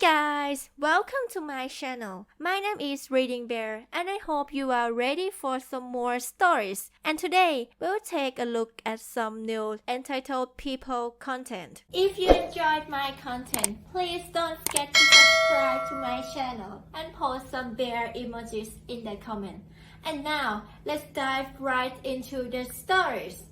guys, welcome to my channel. My name is ReadingBear and I hope you are ready for some more stories. And today, we'll take a look at some new entitled people content. If you enjoyed my content, please don't forget to subscribe to my channel and post some bear emojis in the comment. And now, let's dive right into the stories.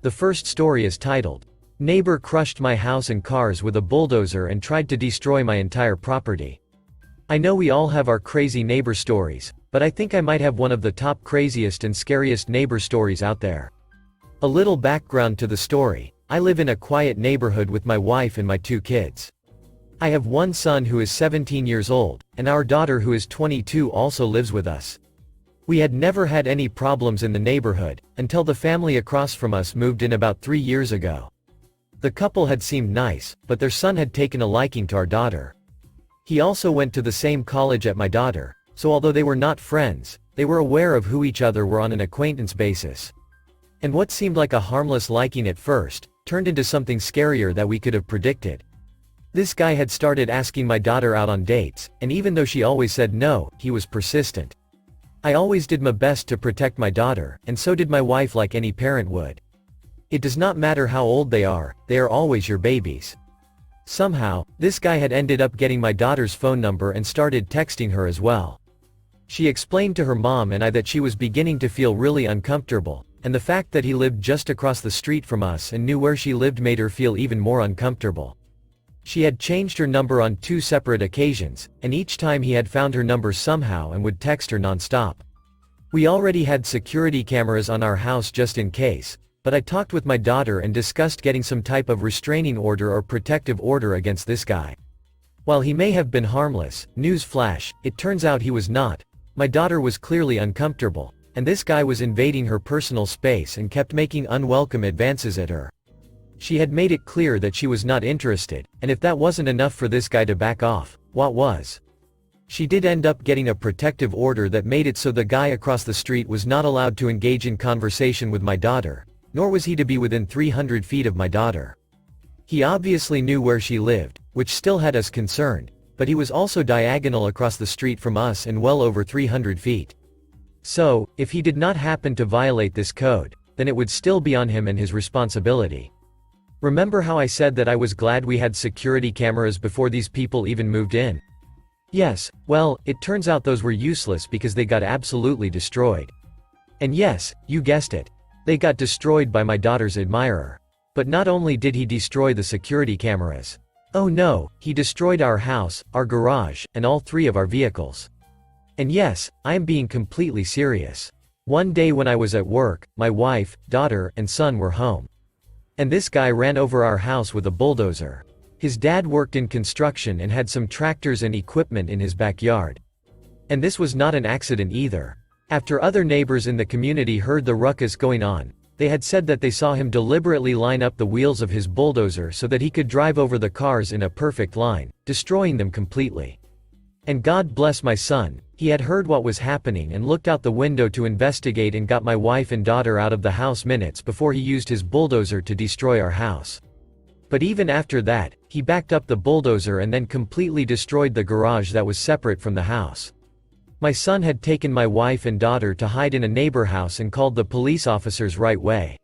The first story is titled, "Neighbor crushed my house and cars with a bulldozer and tried to destroy my entire property." I know we all have our crazy neighbor stories, but I think I might have one of the top craziest and scariest neighbor stories out there. A little background to the story. I live in a quiet neighborhood with my wife and my 2 kids. I have one son who is 17 years old, and our daughter who is 22 also lives with us. We had never had any problems in the neighborhood, until the family across from us moved in about 3 years ago. The couple had seemed nice, but their son had taken a liking to our daughter. He also went to the same college at my daughter, so although they were not friends, they were aware of who each other were on an acquaintance basis. And what seemed like a harmless liking at first, turned into something scarier that we could have predicted. This guy had started asking my daughter out on dates, and even though she always said no, he was persistent. I always did my best to protect my daughter, and so did my wife like any parent would. It does not matter how old they are always your babies. Somehow, this guy had ended up getting my daughter's phone number and started texting her as well. She explained to her mom and I that she was beginning to feel really uncomfortable, and the fact that he lived just across the street from us and knew where she lived made her feel even more uncomfortable. She had changed her number on 2 separate occasions, and each time he had found her number somehow and would text her nonstop. We already had security cameras on our house just in case, but I talked with my daughter and discussed getting some type of restraining order or protective order against this guy. While he may have been harmless, news flash, it turns out he was not. My daughter was clearly uncomfortable, and this guy was invading her personal space and kept making unwelcome advances at her. She had made it clear that she was not interested, and if that wasn't enough for this guy to back off, what was? She did end up getting a protective order that made it so the guy across the street was not allowed to engage in conversation with my daughter, nor was he to be within 300 feet of my daughter. He obviously knew where she lived, which still had us concerned, but he was also diagonal across the street from us and well over 300 feet. So, if he did not happen to violate this code, then it would still be on him and his responsibility. Remember how I said that I was glad we had security cameras before these people even moved in? Yes, well, it turns out those were useless because they got absolutely destroyed. And yes, you guessed it. They got destroyed by my daughter's admirer. But not only did he destroy the security cameras. Oh no, he destroyed our house, our garage, and all 3 of our vehicles. And yes, I am being completely serious. One day when I was at work, my wife, daughter, and son were home. And this guy ran over our house with a bulldozer. His dad worked in construction and had some tractors and equipment in his backyard. And this was not an accident either. After other neighbors in the community heard the ruckus going on, they had said that they saw him deliberately line up the wheels of his bulldozer so that he could drive over the cars in a perfect line, destroying them completely. And God bless my son, he had heard what was happening and looked out the window to investigate and got my wife and daughter out of the house minutes before he used his bulldozer to destroy our house. But even after that, he backed up the bulldozer and then completely destroyed the garage that was separate from the house. My son had taken my wife and daughter to hide in a neighbor house and called the police officers right away.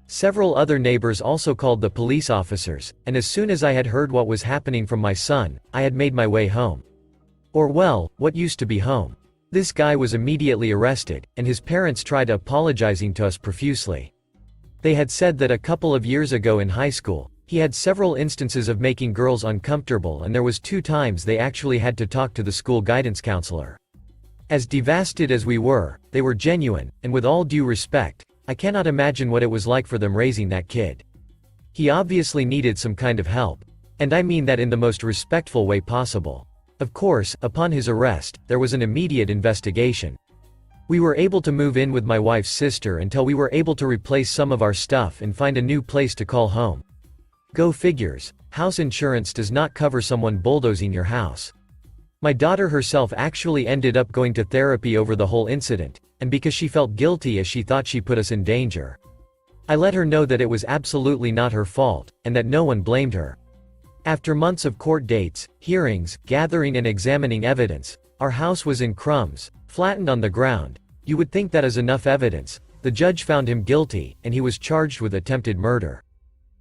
Several other neighbors also called the police officers, and as soon as I had heard what was happening from my son, I had made my way home. Or well, what used to be home. This guy was immediately arrested, and his parents tried apologizing to us profusely. They had said that a couple of years ago in high school, he had several instances of making girls uncomfortable and there was 2 times they actually had to talk to the school guidance counselor. As devastated as we were, they were genuine, and with all due respect, I cannot imagine what it was like for them raising that kid. He obviously needed some kind of help. And I mean that in the most respectful way possible. Of course, upon his arrest, there was an immediate investigation. We were able to move in with my wife's sister until we were able to replace some of our stuff and find a new place to call home. Go figures, house insurance does not cover someone bulldozing your house. My daughter herself actually ended up going to therapy over the whole incident, and because she felt guilty as she thought she put us in danger. I let her know that it was absolutely not her fault, and that no one blamed her. After months of court dates, hearings, gathering and examining evidence, our house was in crumbs, flattened on the ground. You would think that is enough evidence. The judge found him guilty, and he was charged with attempted murder.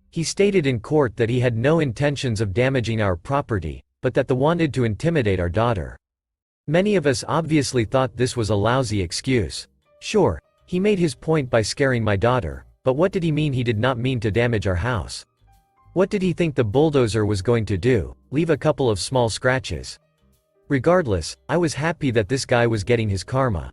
He stated in court that he had no intentions of damaging our property, but that they wanted to intimidate our daughter. Many of us obviously thought this was a lousy excuse. Sure, he made his point by scaring my daughter, but what did he mean? He did not mean to damage our house. What did he think the bulldozer was going to do? Leave a couple of small scratches? Regardless, I was happy that this guy was getting his karma.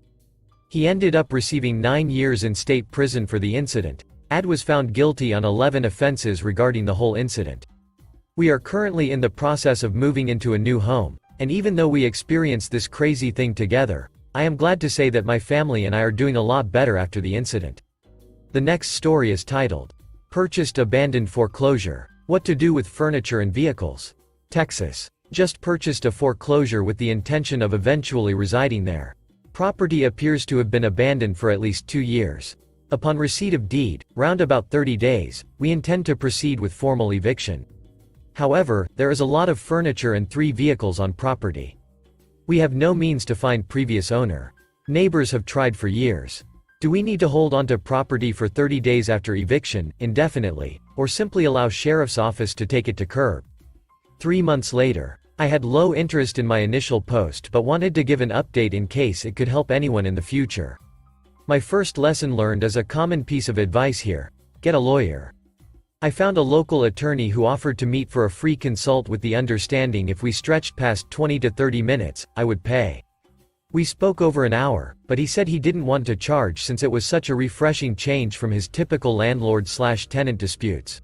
He ended up receiving 9 years in state prison for the incident. Ad was found guilty on 11 offenses regarding the whole incident. We are currently in the process of moving into a new home, and even though we experienced this crazy thing together, I am glad to say that my family and I are doing a lot better after the incident. The next story is titled, Purchased Abandoned Foreclosure. What to do with furniture and vehicles. Texas. Just purchased a foreclosure with the intention of eventually residing there. Property appears to have been abandoned for at least 2 years. Upon receipt of deed, round about 30 days, we intend to proceed with formal eviction. However, there is a lot of furniture and 3 vehicles on property. We have no means to find previous owner. Neighbors have tried for years. Do we need to hold onto property for 30 days after eviction, indefinitely, or simply allow sheriff's office to take it to curb? 3 months later. I had low interest in my initial post but wanted to give an update in case it could help anyone in the future. My first lesson learned is a common piece of advice here: get a lawyer. I found a local attorney who offered to meet for a free consult with the understanding if we stretched past 20 to 30 minutes, I would pay. We spoke over an hour, but he said he didn't want to charge since it was such a refreshing change from his typical landlord/tenant disputes.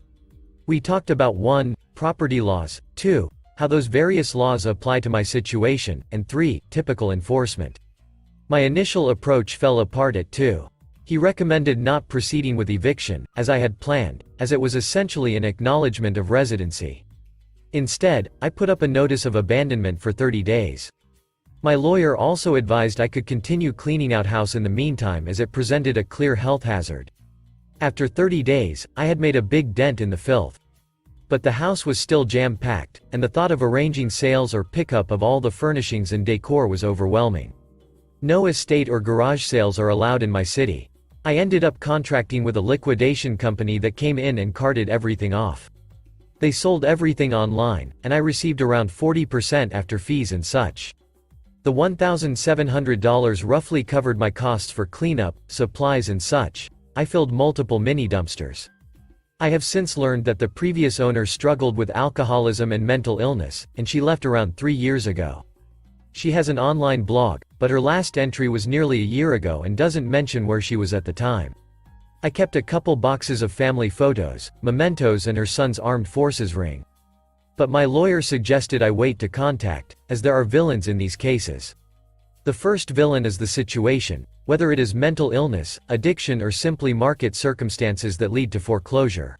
We talked about 1. Property laws, 2. How those various laws apply to my situation, and 3. Typical enforcement. My initial approach fell apart at 2. He recommended not proceeding with eviction, as I had planned, as it was essentially an acknowledgement of residency. Instead, I put up a notice of abandonment for 30 days. My lawyer also advised I could continue cleaning out house in the meantime as it presented a clear health hazard. After 30 days, I had made a big dent in the filth. But the house was still jam-packed, and the thought of arranging sales or pickup of all the furnishings and decor was overwhelming. No estate or garage sales are allowed in my city. I ended up contracting with a liquidation company that came in and carted everything off. They sold everything online, and I received around 40% after fees and such. The $1,700 roughly covered my costs for cleanup, supplies and such. I filled multiple mini dumpsters. I have since learned that the previous owner struggled with alcoholism and mental illness, and she left around 3 years ago. She has an online blog, but her last entry was nearly a year ago and doesn't mention where she was at the time. I kept a couple boxes of family photos, mementos and her son's armed forces ring. But my lawyer suggested I wait to contact, as there are villains in these cases. The first villain is the situation, whether it is mental illness, addiction or simply market circumstances that lead to foreclosure.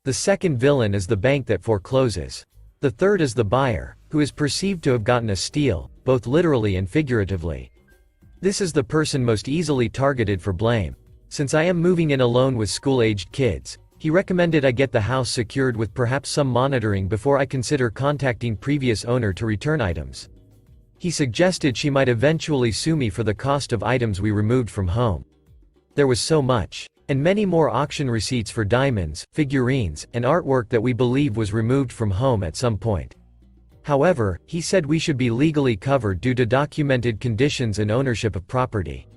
The second villain is the bank that forecloses. The third is the buyer, who is perceived to have gotten a steal, both literally and figuratively. This is the person most easily targeted for blame. Since I am moving in alone with school-aged kids, he recommended I get the house secured with perhaps some monitoring before I consider contacting previous owner to return items. He suggested she might eventually sue me for the cost of items we removed from home. There was so much, and many more auction receipts for diamonds, figurines, and artwork that we believe was removed from home at some point. However, he said we should be legally covered due to documented conditions and ownership of property.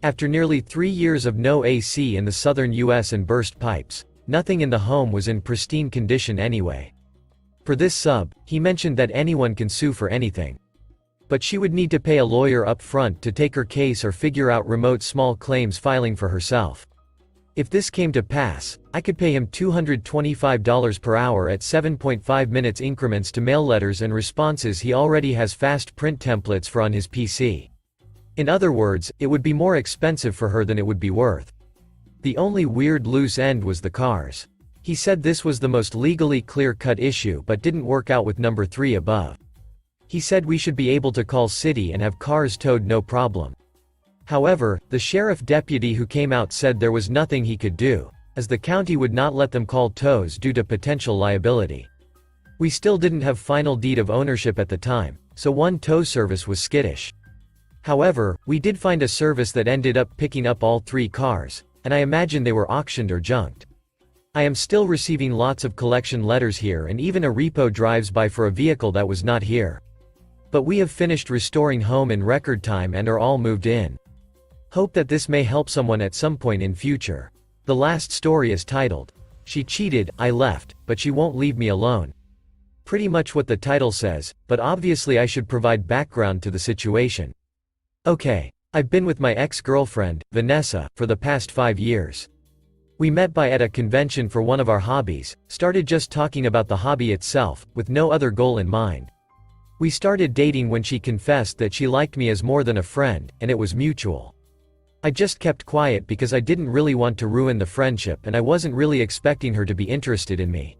After nearly 3 years of no AC in the southern US and burst pipes, nothing in the home was in pristine condition anyway. For this sub, he mentioned that anyone can sue for anything. But she would need to pay a lawyer up front to take her case or figure out remote small claims filing for herself. If this came to pass, I could pay him $225 per hour at 7.5 minutes increments to mail letters and responses he already has fast print templates for on his PC. In other words, it would be more expensive for her than it would be worth. The only weird loose end was the cars. He said this was the most legally clear-cut issue but didn't work out with number 3 above. He said we should be able to call city and have cars towed no problem. However, the sheriff deputy who came out said there was nothing he could do, as the county would not let them call tows due to potential liability. We still didn't have final deed of ownership at the time, so one tow service was skittish. However, we did find a service that ended up picking up all 3 cars, and I imagine they were auctioned or junked. I am still receiving lots of collection letters here and even a repo drives by for a vehicle that was not here. But we have finished restoring home in record time and are all moved in. Hope that this may help someone at some point in future. The last story is titled, "She Cheated, I Left, but She Won't Leave Me Alone." Pretty much what the title says, but obviously I should provide background to the situation. Okay. I've been with my ex-girlfriend, Vanessa, for the past 5 years. We met at a convention for one of our hobbies, started just talking about the hobby itself, with no other goal in mind. We started dating when she confessed that she liked me as more than a friend, and it was mutual. I just kept quiet because I didn't really want to ruin the friendship and I wasn't really expecting her to be interested in me.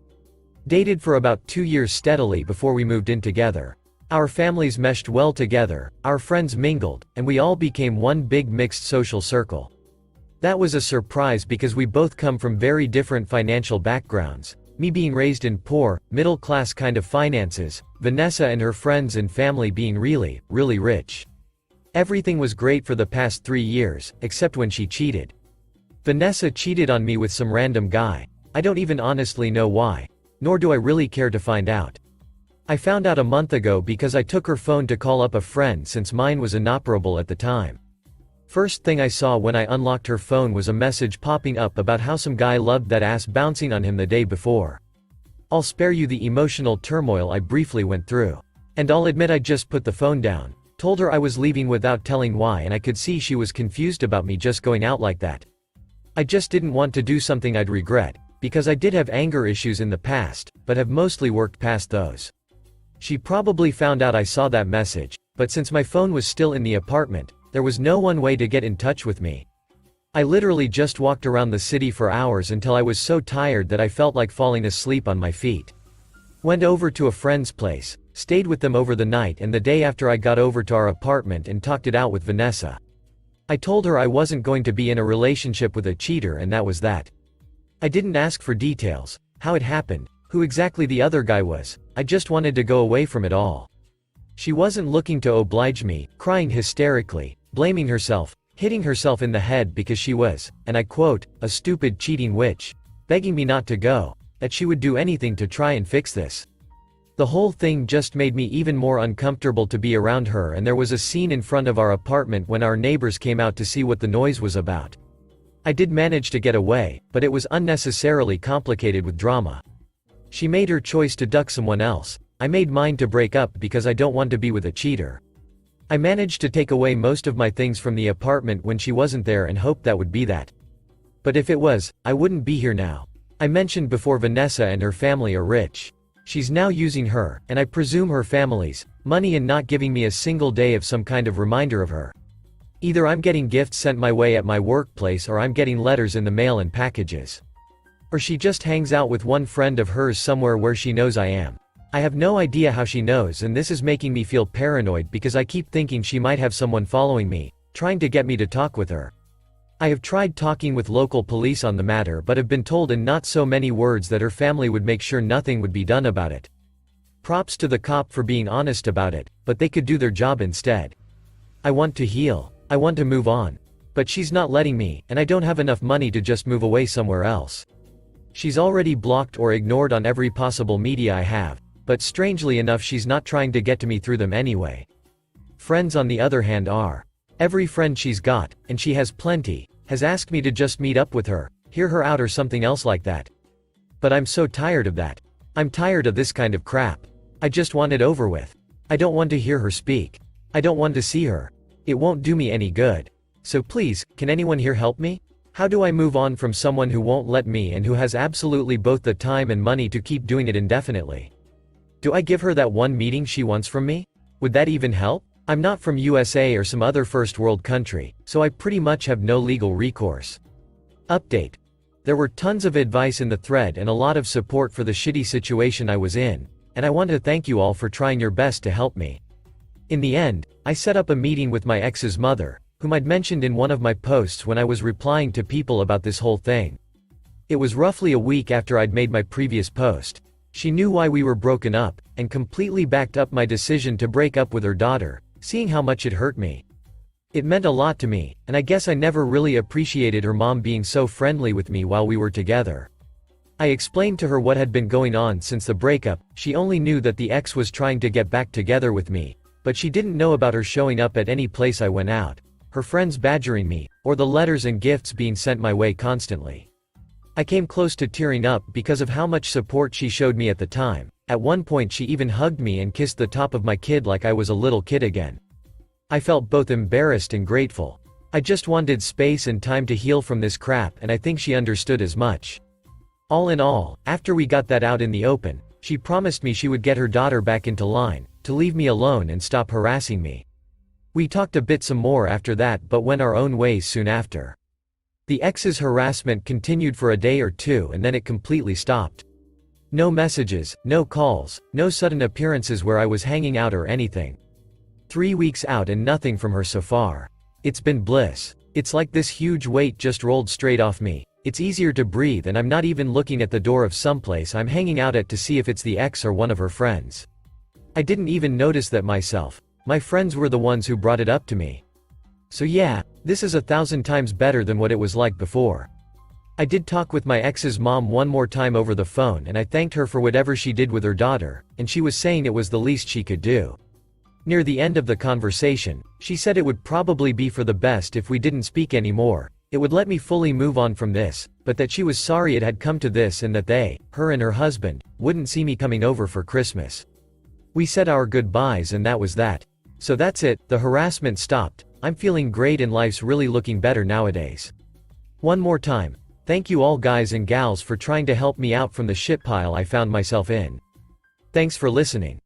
Dated for about 2 years steadily before we moved in together. Our families meshed well together, our friends mingled, and we all became one big mixed social circle. That was a surprise because we both come from very different financial backgrounds, me being raised in poor, middle-class kind of finances, Vanessa and her friends and family being really, really rich. Everything was great for the past 3 years, except when she cheated. Vanessa cheated on me with some random guy. I don't even honestly know why, nor do I really care to find out. I found out a month ago because I took her phone to call up a friend since mine was inoperable at the time. First thing I saw when I unlocked her phone was a message popping up about how some guy loved that ass bouncing on him the day before. I'll spare you the emotional turmoil I briefly went through. And I'll admit I just put the phone down, told her I was leaving without telling why, and I could see she was confused about me just going out like that. I just didn't want to do something I'd regret, because I did have anger issues in the past, but have mostly worked past those. She probably found out I saw that message, but since my phone was still in the apartment, there was no one way to get in touch with me. I literally just walked around the city for hours until I was so tired that I felt like falling asleep on my feet. Went over to a friend's place, stayed with them over the night, and the day after I got over to our apartment and talked it out with Vanessa. I told her I wasn't going to be in a relationship with a cheater, and that was that. I didn't ask for details, how it happened, who exactly the other guy was. I just wanted to go away from it all. She wasn't looking to oblige me, crying hysterically, blaming herself, hitting herself in the head because she was, and I quote, a stupid cheating witch, begging me not to go, that she would do anything to try and fix this. The whole thing just made me even more uncomfortable to be around her, and there was a scene in front of our apartment when our neighbors came out to see what the noise was about. I did manage to get away, but it was unnecessarily complicated with drama. She made her choice to duck someone else. I made mine to break up because I don't want to be with a cheater. I managed to take away most of my things from the apartment when she wasn't there and hoped that would be that. But if it was, I wouldn't be here now. I mentioned before Vanessa and her family are rich. She's now using her, and I presume her family's, money and not giving me a single day of some kind of reminder of her. Either I'm getting gifts sent my way at my workplace or I'm getting letters in the mail and packages. Or she just hangs out with one friend of hers somewhere where she knows I am. I have no idea how she knows, and this is making me feel paranoid because I keep thinking she might have someone following me, trying to get me to talk with her. I have tried talking with local police on the matter but have been told in not so many words that her family would make sure nothing would be done about it. Props to the cop for being honest about it, but they could do their job instead. I want to heal. I want to move on. But she's not letting me, and I don't have enough money to just move away somewhere else. She's already blocked or ignored on every possible media I have, but strangely enough she's not trying to get to me through them anyway. Friends on the other hand are. Every friend she's got, and she has plenty, has asked me to just meet up with her, hear her out or something else like that. But I'm so tired of that. I'm tired of this kind of crap. I just want it over with. I don't want to hear her speak. I don't want to see her. It won't do me any good. So please, can anyone here help me? How do I move on from someone who won't let me and who has absolutely both the time and money to keep doing it indefinitely? Do I give her that one meeting she wants from me? Would that even help? I'm not from USA or some other first world country, so I pretty much have no legal recourse. Update. There were tons of advice in the thread and a lot of support for the shitty situation I was in, and I want to thank you all for trying your best to help me. In the end, I set up a meeting with my ex's mother, whom I'd mentioned in one of my posts when I was replying to people about this whole thing. It was roughly a week after I'd made my previous post. She knew why we were broken up, and completely backed up my decision to break up with her daughter, seeing how much it hurt me. It meant a lot to me, and I guess I never really appreciated her mom being so friendly with me while we were together. I explained to her what had been going on since the breakup. She only knew that the ex was trying to get back together with me, but she didn't know about her showing up at any place I went out, her friends badgering me, or the letters and gifts being sent my way constantly. I came close to tearing up because of how much support she showed me at the time. At one point she even hugged me and kissed the top of my kid like I was a little kid again. I felt both embarrassed and grateful. I just wanted space and time to heal from this crap, and I think she understood as much. All in all, after we got that out in the open, she promised me she would get her daughter back into line, to leave me alone and stop harassing me. We talked a bit some more after that but went our own ways soon after. The ex's harassment continued for a day or two and then it completely stopped. No messages, no calls, no sudden appearances where I was hanging out or anything. 3 weeks out and nothing from her so far. It's been bliss. It's like this huge weight just rolled straight off me. It's easier to breathe and I'm not even looking at the door of someplace I'm hanging out at to see if it's the ex or one of her friends. I didn't even notice that myself. My friends were the ones who brought it up to me. So yeah, this is 1,000 times better than what it was like before. I did talk with my ex's mom one more time over the phone and I thanked her for whatever she did with her daughter, and she was saying it was the least she could do. Near the end of the conversation, she said it would probably be for the best if we didn't speak anymore. It would let me fully move on from this, but that she was sorry it had come to this and that they, her and her husband, wouldn't see me coming over for Christmas. We said our goodbyes and that was that. So that's it, the harassment stopped. I'm feeling great and life's really looking better nowadays. One more time, thank you all guys and gals for trying to help me out from the shit pile I found myself in. Thanks for listening.